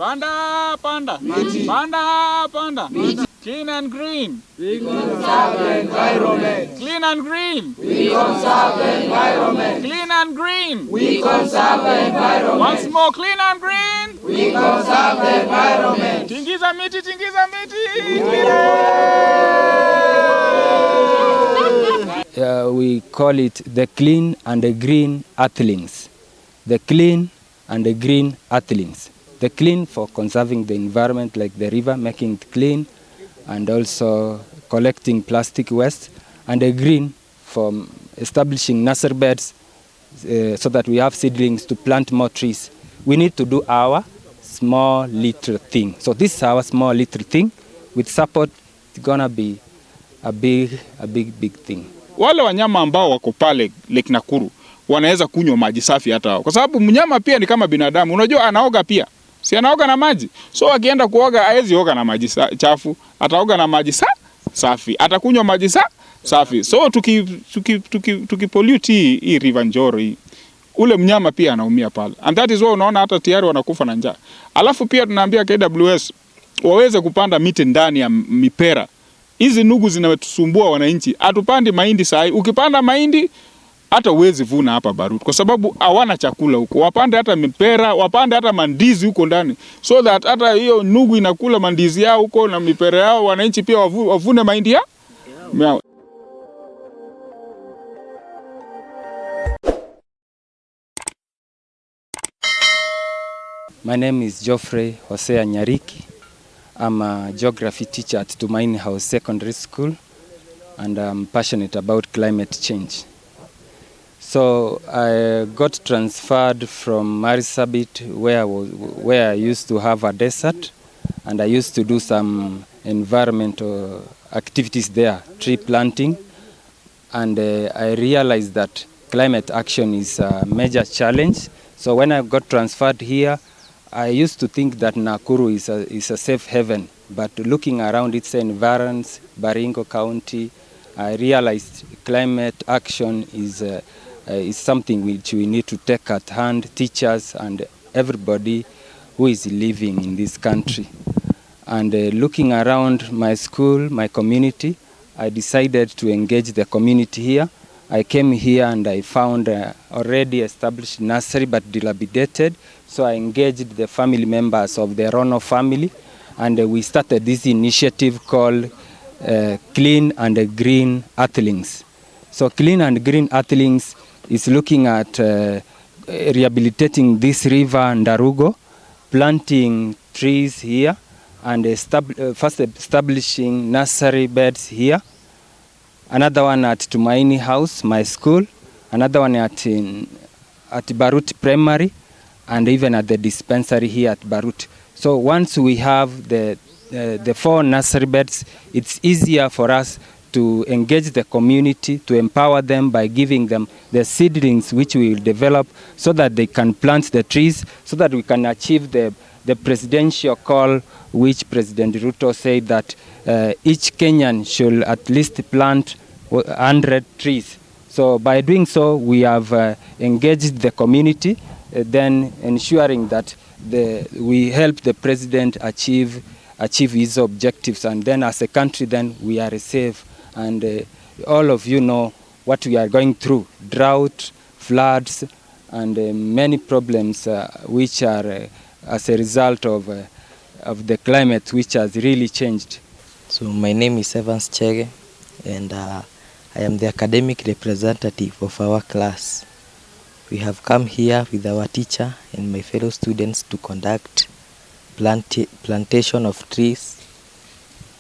Panda, panda. Panda, panda. Clean and green. We conserve the environment. Clean and green. We conserve the environment. Clean and green. We conserve the environment. Once more, clean and green. We conserve the environment. Tingiza miti, tingiza miti. We call it the clean and the green Earthlings. The clean and the green Earthlings. The clean for conserving the environment, like the river, making it clean, and also collecting plastic waste, and the green for establishing nursery beds so that we have seedlings to plant more trees. We need to do our small little thing. So this is our small little thing. With support, it's gonna be a big thing. Wale wanyama ambao wako pale Lake Nakuru wanaweza kunywa maji safi hata wao. Kwa sababu mnyama pia ni kama binadamu. Unajua anaoga pia. Si anaoga na maji. So akienda kuoga haezi oga na maji chafu, ataoga na maji safi. Atakunywa maji safi. So tukipollute hii river Njoro, ule mnyama pia anaumia pale. And that is why unaona hata tayari wanakufa na njaa. Alafu pia tunaambia KWS waweze kupanda miti ndani ya mipera. Hizi nugu zinatusumbua wananchi. Atupandi mahindi sahi. Ukipanda mahindi hata uwezi vuna hapa Barut kwa sababu hawana chakula huko. Wapande hata mipera, wapande hata mandizi huko ndani. So that hata hiyo nugu inakula mandizi yao huko na mipera yao, wananchi pia wavune mahindi yao. My name is Geoffrey Hosea Nyariki. I'm a geography teacher at Tumaini House Secondary School, and I'm passionate about climate change. So I got transferred from Marsabit, where I used to have a desert, and I used to do some environmental activities there, tree planting, and I realized that climate action is a major challenge. So when I got transferred here, I used to think that Nakuru is a safe haven, but looking around its environs, Baringo County, I realized climate action is something which we need to take at hand, teachers and everybody who is living in this country. And looking around my school, my community, I decided to engage the community here. I came here and I found already established nursery but dilapidated. So I engaged the family members of the Ruto family, and we started this initiative called Clean and Green Earthlings. So Clean and Green Earthlings is looking at rehabilitating this river Ndarugo, planting trees here, and first establishing nursery beds here. Another one at Tumaini House, my school. Another one at Barut Primary, and even at the dispensary here at Barut. So once we have the 4 nursery beds, it's easier for us to engage the community, to empower them by giving them the seedlings which we will develop so that they can plant the trees, so that we can achieve the presidential call which President Ruto said that each Kenyan should at least plant 100 trees. So by doing so, we have engaged the community, then ensuring that we help the president achieve his objectives, and then as a country, then we are safe. And all of you know what we are going through: drought, floods, and many problems which are as a result of the climate, which has really changed. So my name is Evans Chege, and I am the academic representative of our class. We have come here with our teacher and my fellow students to conduct plantation of trees,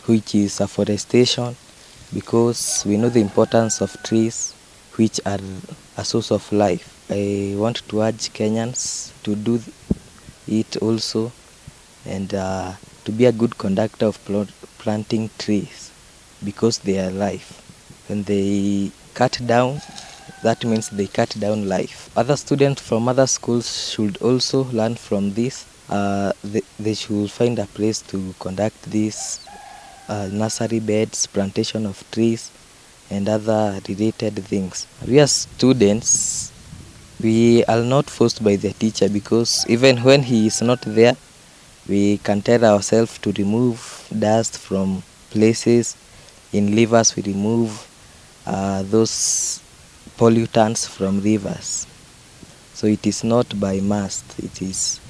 which is afforestation, because we know the importance of trees, which are a source of life. I want to urge Kenyans to do it also, and to be a good conductor of planting trees, because they are life. When they cut down, that means they cut down life. Other students from other schools should also learn from this. They should find a place to conduct this nursery beds, plantation of trees, and other related things. We as students, we are not forced by the teacher, because even when he is not there, We can tell ourselves to remove dust from places. In rivers, we remove those pollutants from rivers. So it is not by must, it is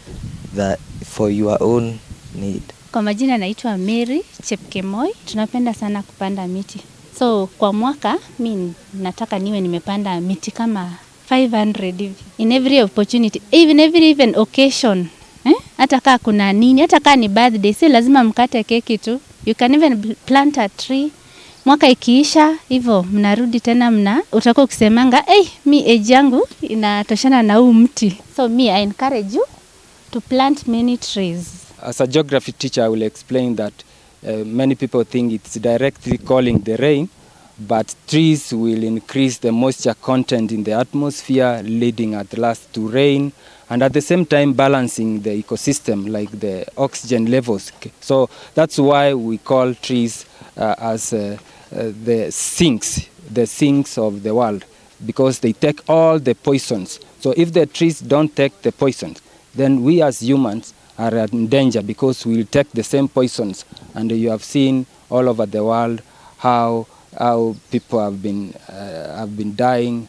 that for your own need. Kwa majina naitwa Mary Chepkemoi. Tunapenda sana kupanda miti. So kwa mwaka mimi nataka niwe nimepanda miti kama 500 hivi. In every opportunity, even occasion. Hata kaa kuna nini, hata kaa ni birthday, si lazima mkate keki tu. You can even plant a tree. Mwaka ikiisha hivyo mnarudi tena utakuwa ukisemanga, mi age yangu inatoshana na huu mti. So I encourage you to plant many trees. As a geography teacher, I will explain that many people think it's directly calling the rain, but trees will increase the moisture content in the atmosphere, leading at last to rain, and at the same time balancing the ecosystem, like the oxygen levels. So that's why we call trees as the sinks of the world, because they take all the poisons. So if the trees don't take the poisons, then we as humans are in danger, because we will take the same poisons. And you have seen all over the world how people have been dying,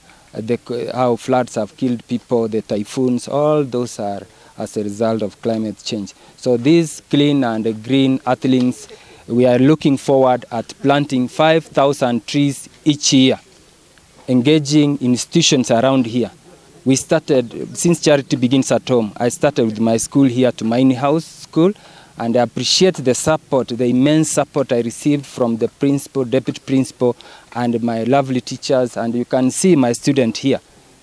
how floods have killed people, the typhoons, all those are as a result of climate change. So these clean and green Earthlings, we are looking forward at planting 5,000 trees each year, engaging institutions around here. We started, since charity begins at home, I started with my school here, Tumaini House School, and I appreciate the support, the immense support I received from the principal, deputy principal, and my lovely teachers. And you can see my student here.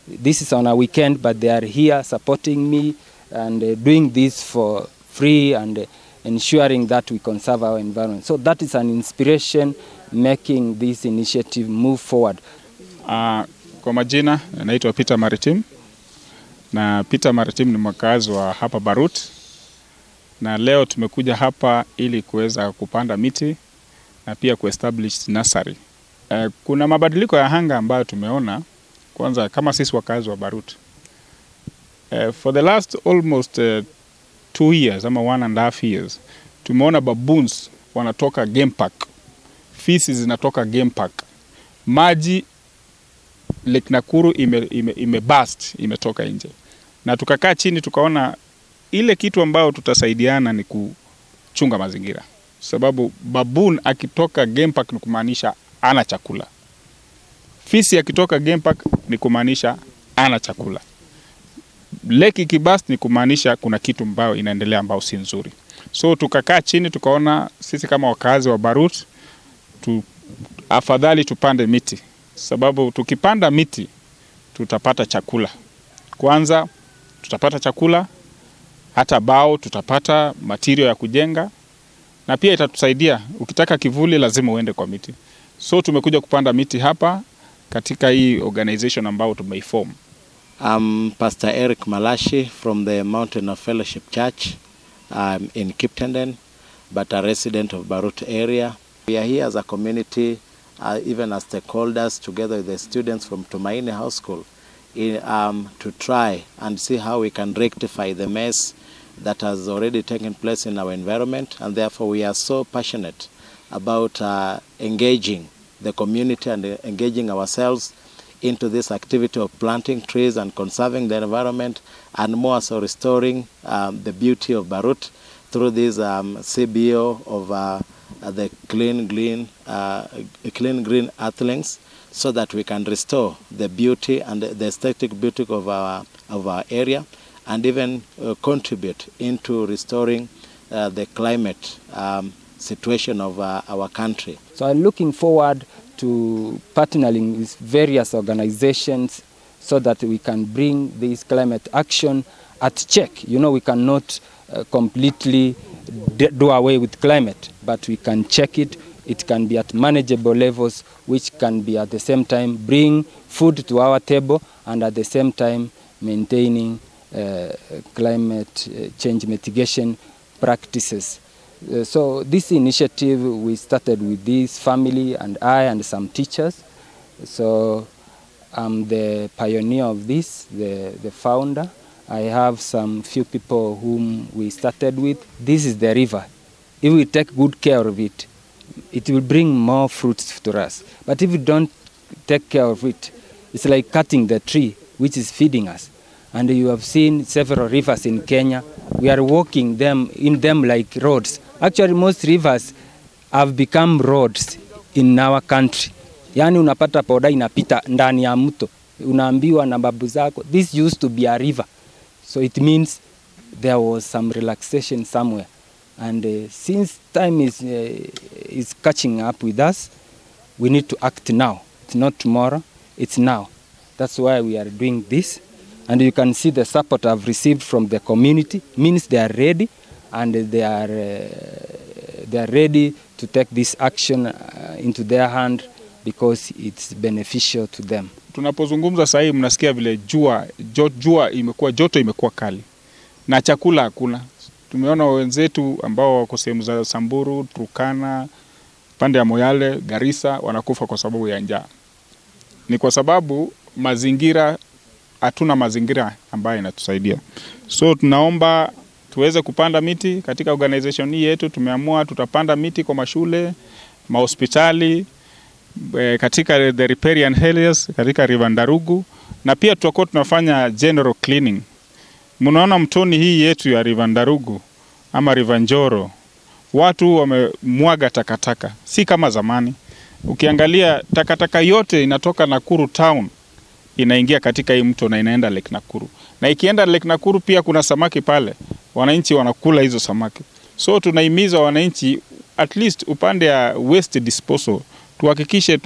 This is on a weekend, but they are here supporting me and doing this for free and ensuring that we conserve our environment. So that is an inspiration making this initiative move forward. Kwa majina naitwa Peter Maritim, na Peter Maritim ni mkazi wa hapa Barut, na leo tumekuja hapa ili kuweza kupanda miti na pia kuestablish nursery. Kuna mabadiliko ya anga ambayo tumeona kwanza kama sisi wakazi wa Barut. For the last almost 2 years ama 1.5 years, tumeona baboons wanatoka game park, fisi zinatoka game park, maji Lake Nakuru burst, imetoka nje. Na tukakaa chini tukaona ile kitu ambayo tutasaidiana ni kuchunga mazingira. Sababu baboon akitoka game park ni kumaanisha ana chakula. Fisi akitoka game park ni kumaanisha ana chakula. Lake ikiburst ni kumaanisha kuna kitu ambao inaendelea ambao si nzuri. So tukakaa chini tukaona sisi kama wakazi wa Barut afadhali tupande miti. Sababu tukipanda miti tutapata chakula. Kwanza tutapata chakula, hata bao tutapata material ya kujenga, na pia itatusaidia ukitaka kivuli lazima uende kwa miti. So tumekuja kupanda miti hapa katika hii organization ambao tumeiform. I'm Pastor Eric Malashi from the Mountain of Fellowship Church. I'm in Kiptenden, but a resident of Barut area. We are here as a community, even as stakeholders, together with the students from Tumaini House School, to try and see how we can rectify the mess that has already taken place in our environment. And therefore we are so passionate about engaging the community and engaging ourselves into this activity of planting trees and conserving the environment, and more so restoring the beauty of Barut through this CBO of the clean green Earthlings, so that we can restore the beauty and the aesthetic beauty of our area, and even contribute into restoring the climate situation of our country. So I'm looking forward to partnering with various organizations so that we can bring this climate action at check. You know, we cannot completely do away with climate, but we can check it. It can be at manageable levels, which can be at the same time bring food to our table and at the same time maintaining climate change mitigation practices. So this initiative, we started with this family and I and some teachers. So I'm the pioneer of this, the founder, I have some few people whom we started with. This is the river. If we take good care of it, it will bring more fruits to us. But if we don't take care of it, it's like cutting the tree which is feeding us. And you have seen several rivers in Kenya. We are walking in them like roads. Actually, most rivers have become roads in our country. Yani unapata poda inapita ndani ya mto. Unaambiwa na babu zako, this used to be a river. So it means there was some relaxation somewhere. And since time is catching up with us, we need to act now. It's not tomorrow, it's now. That's why we are doing this. And you can see the support I've received from the community. Means they are ready, and they are ready to take this action into their hand because it's beneficial to them. Tunapozungumza sasa hivi mnasikia vile joto imekuwa kali na chakula hakuna. Tumeona wenzetu ambao wako sehemu za Samburu, Turkana, pande ya Moyale, Garissa wanakufa kwa sababu ya njaa. Ni kwa sababu mazingira, hatuna mazingira ambayo inatusaidia. So tunaomba tuweze kupanda miti katika organization hii yetu. Tumeamua tutapanda miti kwa mashule, mahospitali, katika the riparian areas, katika River Ndarugu, na pia tutakuwa tunafanya general cleaning. Mnaona mtoni hii yetu ya River Ndarugu ama River Njoro, watu wamemwaga takataka, si kama zamani. Ukiangalia takataka yote inatoka Nakuru town inaingia katika hii mto na inaenda Lake Nakuru. Na ikienda Lake Nakuru pia kuna samaki pale. Wananchi wanakula hizo samaki. So tunahimiza wananchi at least upande ya waste disposal tuhakikishe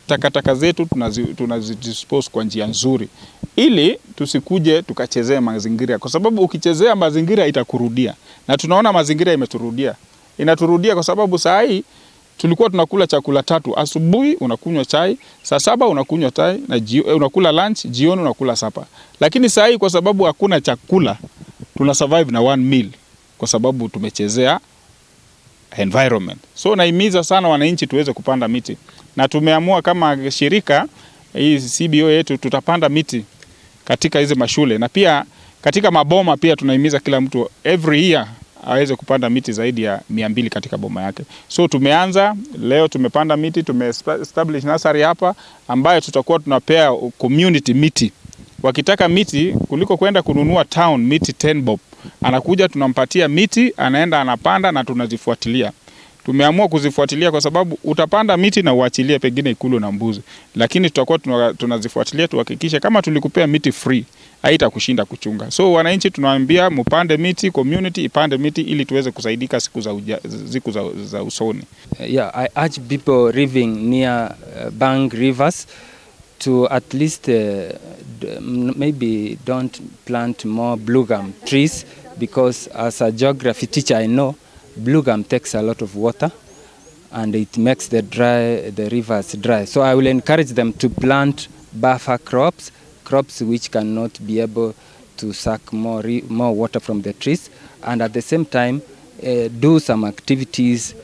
takataka zetu tunazidispose kwa njia nzuri, ili tusikuje tukachezea mazingira, kwa sababu ukichezea mazingira itakurudia. Na tunaona mazingira imeturudia. Inaturudia kwa sababu saa hii tulikuwa tunakula chakula 3. Asubuhi unakunywa chai, saa 7 unakunywa chai, na unakula lunch, jioni unakula supper. Lakini saa hii kwa sababu hakuna chakula, tuna survive na 1 meal kwa sababu tumechezea environment. So naimiza sana wananchi tuweze kupanda miti. Na tumeamua kama shirika hii CBO yetu tutapanda miti katika hizo mashule, na pia katika maboma pia tunaimiza kila mtu every year aweze kupanda miti zaidi ya 200 katika boma yake. So tumeanza leo, tumepanda miti, establish nursery hapa ambayo tutakuwa tunapea community miti. Wakitaka miti kuliko kwenda kununua town miti 10 bob, anakuja tunampatia miti, anaenda anapanda na tunazifuatilia. Tumeamua kuzifuatilia kwa sababu utapanda miti na uachilie pengine ikulu na mbuzi, lakini tutakuwa tunazifuatilia tuhakikishe kama tulikupea miti free haitakushinda kuchunga. So wananchi tunawaambia mpande miti, community ipande miti ili tuweze kusaidika siku za usoni. Yeah, I urge people living near bank rivers to at least maybe don't plant more blue gum trees, because as a geography teacher I know blue gum takes a lot of water and it makes the rivers dry. So I will encourage them to plant buffer crops which cannot be able to suck more water from the trees, and at the same time do some activities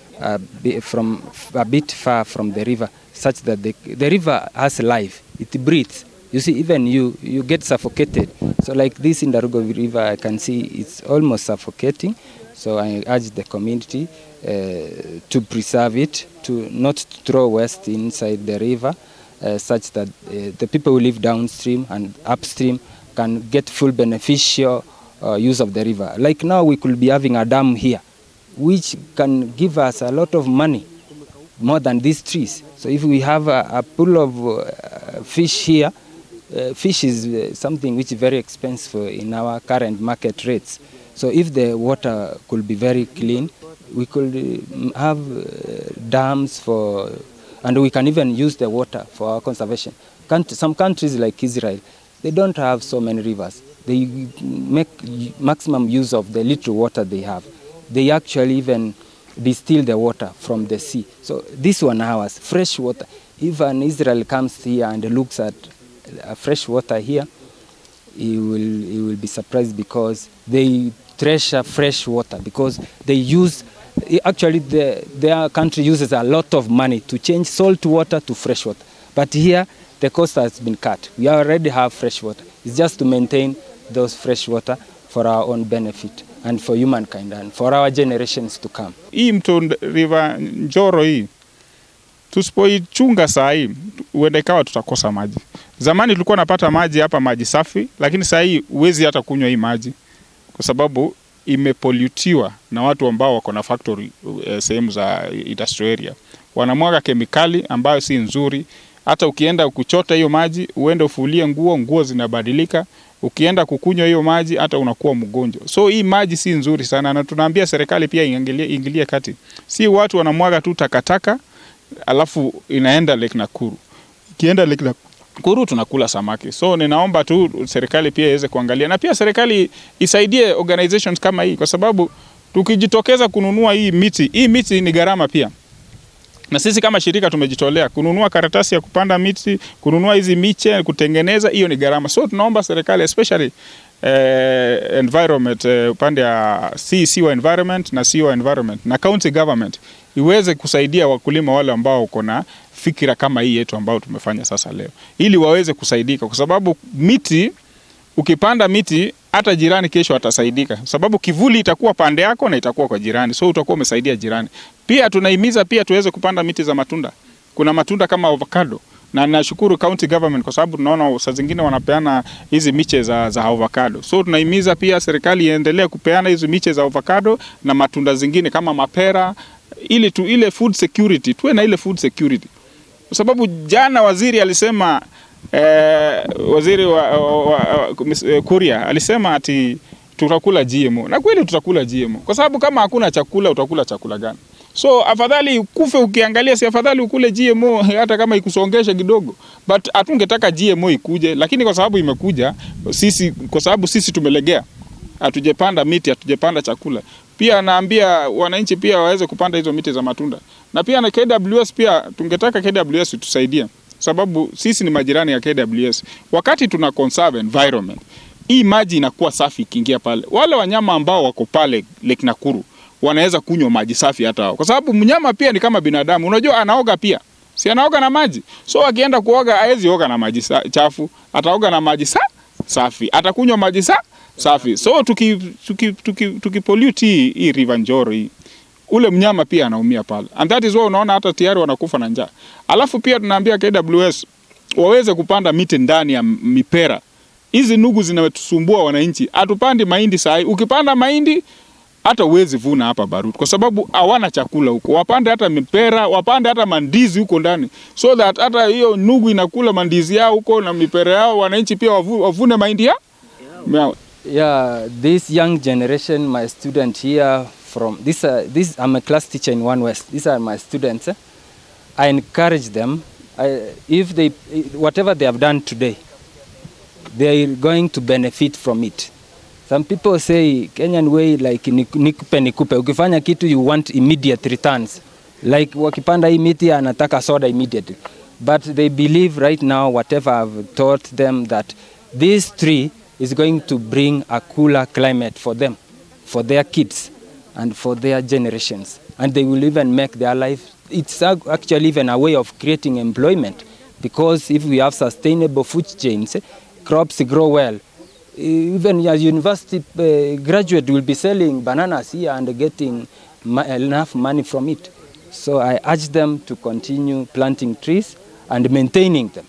from a bit far from the river, such that the river has life, it breathes. You see, even you get suffocated. So like this in the Ndarugu River, I can see it's almost suffocating. So I urge the community to preserve it, to not throw waste inside the river, such that the people who live downstream and upstream can get full beneficial use of the river. Like now we could be having a dam here, which can give us a lot of money, more than these trees. So if we have a pool of fish here, fish is something which is very expensive in our current market rates. So if the water could be very clean, we could have dams and we can even use the water for our conservation. Some countries like Israel, they don't have so many rivers. They make maximum use of the little water they have. They actually even distill the water from the sea. So this one ours, fresh water. If an Israel comes here and looks at fresh water here, he will be surprised, because they treasure fresh water, because they use, actually their country uses a lot of money to change salt water to fresh water. But here the cost has been cut. We already have fresh water. It's just to maintain those fresh water for our own benefit and for humankind and for our generations to come. Hii mto River Njoro hii tusipoichunga saa hii huenda ikawa tutakosa maji. Zamani tulikuwa napata maji hapa, maji safi, lakini saa hii huwezi hata kunywa hii maji kwa sababu imepollutiwa na watu ambao wako na factory sehemu za industrial area. Wanamwaga kemikali ambayo si nzuri. Hata ukienda kuchota hiyo maji, uende ufulie nguo zinabadilika. Ukienda kukunywa hiyo maji hata unakuwa mgonjwa. So hii maji si nzuri sana, na tunaambia serikali pia ingilie kati. Si watu wanamwaga tu takataka alafu inaenda Lake Nakuru. Kienda Lake Nakuru tunakula samaki. So ninaomba tu serikali pia iweze kuangalia, na pia serikali isaidie organizations kama hii, kwa sababu tukijitokeza kununua hii miti ni gharama pia. Na sisi kama shirika tumejitolea kununua karatasi ya kupanda miti, kununua hizi miche, kutengeneza, hiyo ni gharama. So tunaomba serikali, especially environment, upande ya CEC wa environment na CEO wa environment na county government, iweze kusaidia wakulima wale ambao uko na fikira kama hii yetu ambao tumefanya sasa leo, ili waweze kusaidika, kwa sababu miti, ukipanda miti hata jirani kesho atasaidika, sababu kivuli itakuwa pande yako na itakuwa kwa jirani, so utakuwa umesaidia jirani. Pia tunahimiza pia tuweze kupanda miti za matunda. Kuna matunda kama avocado, na nashukuru county government kwa sababu tunaona saa zingine wanapeana hizi miche za avocado. So tunahimiza pia serikali iendelee kupeana hizo miche za avocado na matunda zingine kama mapera, ili ile food security, tuwe na ile food security. Kwa sababu jana waziri alisema, waziri wa Kuria alisema ati tutakula GMO. Na kweli tutakula GMO. Kwa sababu kama hakuna chakula, utakula chakula gani? So afadhali kufe ukiangalia, si afadhali ukule GMO hata kama ikusongesha kidogo. But hatungetaka GMO ikuje, lakini kwa sababu imekuja, kwa sababu sisi tumelegea. Hatujepanda miti, hatujepanda chakula. Pia naambia wananchi pia waweze kupanda hizo miti za matunda. Na pia na KWS pia tungetaka KWS tusaidie, sababu sisi ni majirani ya KWS. Wakati tuna conserve environment, hii maji inakuwa safi ikiingia pale. Wale wanyama ambao wako pale Lake Nakuru wanaweza kunywa maji safi hata wao. Kwa sababu mnyama pia ni kama binadamu. Unajua anaoga pia. Si anaoga na maji. So akienda kuoga haezi oga na maji chafu, ataoga na maji safi. Atakunywa maji safi. So tukipollute hii River Njoro hii, ule mnyama pia anaumia pale. And that is why unaona hata tayari wanakufa na njaa. Alafu pia tunaambia KWS waweze kupanda miti ndani ya mipera. Hizi nugu zinatusumbua wananchi. Hatupandi mahindi saa hii. Ukipanda mahindi hata uwezi vuna hapa Barut, kwa sababu hawana chakula huko. Wapande hata mipera, wapande hata mandizi huko ndani, so that hata hiyo nugu inakula mandizi yao huko na mipera yao, wananchi pia wavune mahindi ya? Yeah, this young generation, my student here from this I'm a class teacher in One West. These are my students. I encourage them, if they whatever they have done today, they are going to benefit from it. Some people say Kenyan way like nikupe. Ukifanya kitu you want immediate returns. Like wakipanda hii miti anataka soda immediately. But they believe right now whatever I've taught them that this tree is going to bring a cooler climate for them, for their kids and for their generations. And they will even make their life, it's actually even a way of creating employment, because if we have sustainable food chains, crops grow well. Even a university graduate will be selling bananas here and getting enough money from it. So I urge them to continue planting trees and maintaining them.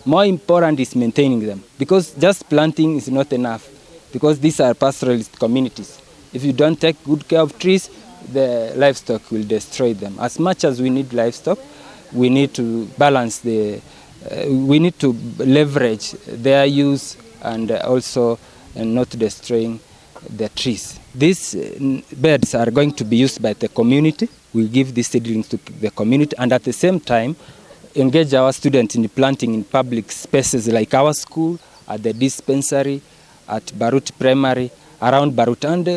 More important is maintaining them, because just planting is not enough, because these are pastoralist communities. If you don't take good care of trees, the livestock will destroy them. As much as we need livestock, we need to balance we need to leverage their use and also not destroying the trees. These beds are going to be used by the community. We'll give these seedlings to the community, and at the same time engage our students in planting in public spaces like our school, at the dispensary, at Barut Primary, around Barut. And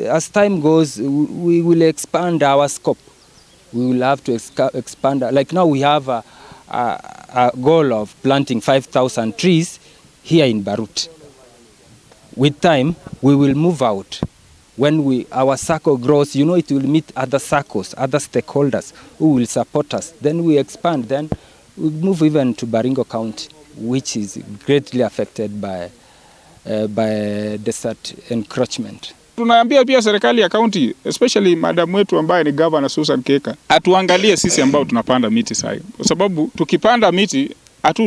as time goes, we will expand our scope. We will have to expand. Like now we have a goal of planting 5,000 trees here in Barut. With time, we will move out. When our circle grows, it will meet other circles, other stakeholders who will support us. Then we expand. Then we move even to Baringo County, which is greatly affected by by desert encroachment. Tunaambia pia serikali ya county, especially madam wetu ambaye ni governor Susan Keka, atuangalie sisi ambao tunapanda miti sasa, kwa sababu tukipanda miti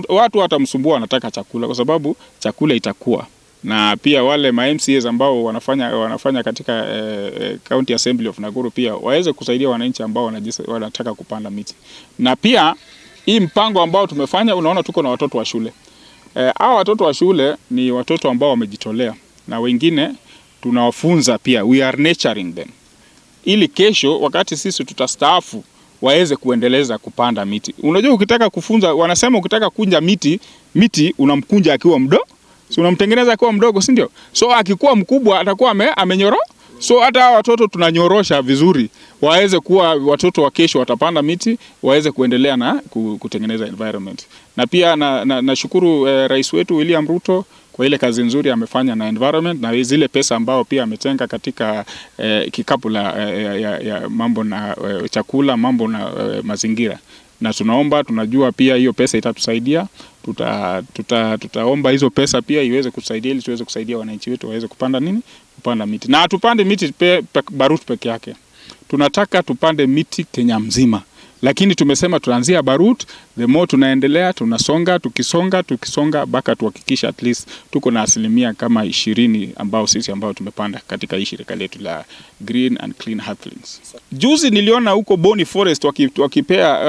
watu watamsumbua, wanataka chakula, kwa sababu chakula itakuwa. Na pia wale ma MCAs ambao wanafanya katika County Assembly of Nakuru pia waweze kusaidia wananchi ambao wanataka kupanda miti. Na pia hii mpango ambao tumefanya, unaona tuko na watoto wa shule. Hao watoto wa shule ni watoto ambao wamejitolea, na wengine tunawafunza pia, we are nurturing them, ili kesho wakati sisi tutastaafu waweze kuendeleza kupanda miti. Unajua ukitaka kufunza, wanasema ukitaka kunja miti unamkunja akiwa mdogo, so unamtengeneza akiwa mdogo, si ndio? So akikuwa mkubwa atakuwa amenyoro. So hata watoto tunanyorosha vizuri, waweze kuwa watoto wa kesho, watapanda miti, waweze kuendelea na kutengeneza environment. Na pia nashukuru rais wetu William Ruto kwa ile kazi nzuri amefanya na environment, na zile pesa ambao pia ametenga katika kikapu ya mambo na chakula, mambo na mazingira. Na tunajua pia hiyo pesa itatusaidia. Tutaomba hizo pesa pia iweze kusaidia, ili tuweze kusaidia wananchi wetu waweze kupanda miti. Na tupande miti Barut peke yake. Tunataka tupande miti Kenya mzima. Lakini tumesema tuanzia Barut, the more tunaendelea, tukisonga mpaka tuhakikisha at least tuko na asilimia kama 20 ambao tumepanda katika hii shirika letu la Green and Clean Earthlings. Juzi niliona huko Boni Forest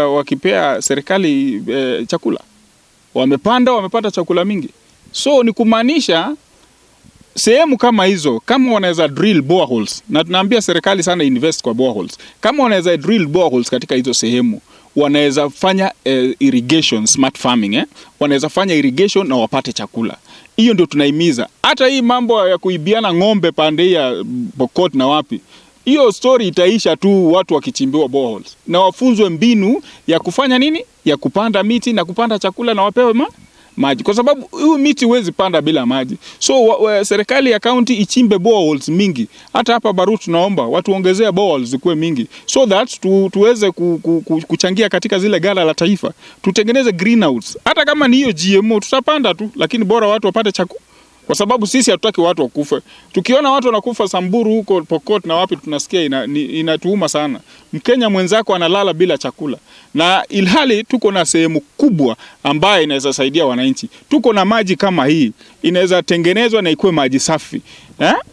wakipea serikali chakula. Wamepata chakula mingi. So ni kumaanisha sehemu kama hizo, kama wanaweza drill boreholes, na tunaambia serikali sana invest kwa boreholes. Kama wanaweza drill boreholes katika hizo sehemu, wanaweza fanya irrigation, smart farming, wanaweza fanya irrigation na wapate chakula. Hiyo ndio tunaimiza. Hata hii mambo ya kuibiana ng'ombe pande ya Pokot na wapi, hiyo story itaisha tu watu wakichimbiwa boreholes. Na wafunzwe mbinu ya kufanya nini? Ya kupanda miti na kupanda chakula, na wapewe maji, kwa sababu huu miti huwezi panda bila maji. So serikali ya county ichimbe boreholes mingi. Hata hapa Barut tunaomba watu ongezea boreholes zikuwe mingi, so that tuweze kuchangia katika zile gala la taifa. Tutengeneze greenhouse. Hata kama ni hiyo GMO tutapanda tu, lakini bora watu wapate chakula. Kwa sababu sisi hatutaki watu wakufe. Tukiona watu wanakufa Samburu huko Pokot na wapi, tunasikia inatuuma sana. Mkenya mwenzako analala bila chakula. Na ilhali tuko na sehemu kubwa ambayo inaweza saidia wananchi. Tuko na maji kama hii, inaweza tengenezwa na ikuwe maji safi.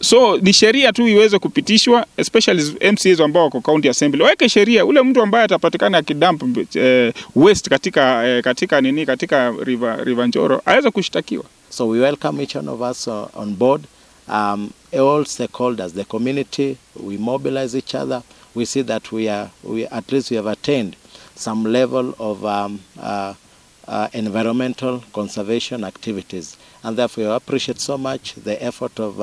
So ni sheria tu iweze kupitishwa, especially MCAs ambao wako County Assembly. Waweke sheria, ule mtu ambaye atapatikana akidump waste katika river Njoro aweze kushtakiwa. So we welcome each one of us on board, all stakeholders, the community. We mobilize each other. We see that we at least we have attained some level of environmental conservation activities, and therefore we appreciate so much the effort of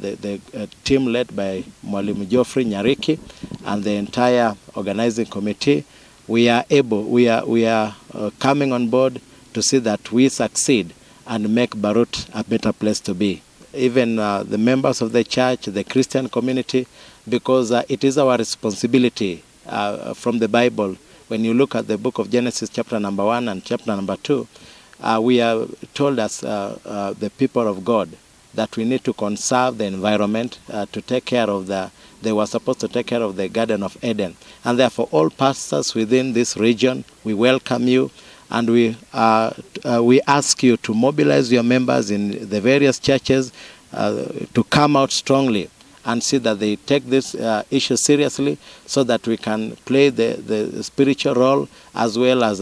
the team led by Mwalimu Geoffrey Nyariki and the entire organizing committee. We are coming on board to see that we succeed and make Barut a better place to be. Even the members of the church, the Christian community, because it is our responsibility from the Bible. When you look at the book of Genesis chapter number 1 and chapter number 2, we are told as the people of God that we need to conserve the environment, to take care of they were supposed to take care of the Garden of Eden. And therefore all pastors within this region, we welcome you. And we ask you to mobilize your members in the various churches to come out strongly and see that they take this issue seriously, so that we can play the spiritual role as well as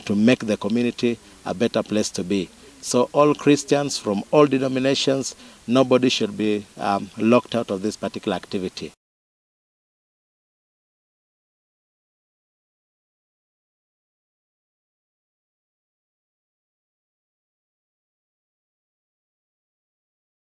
to make the community a better place to be. So all Christians from all denominations, nobody should be locked out of this particular activity.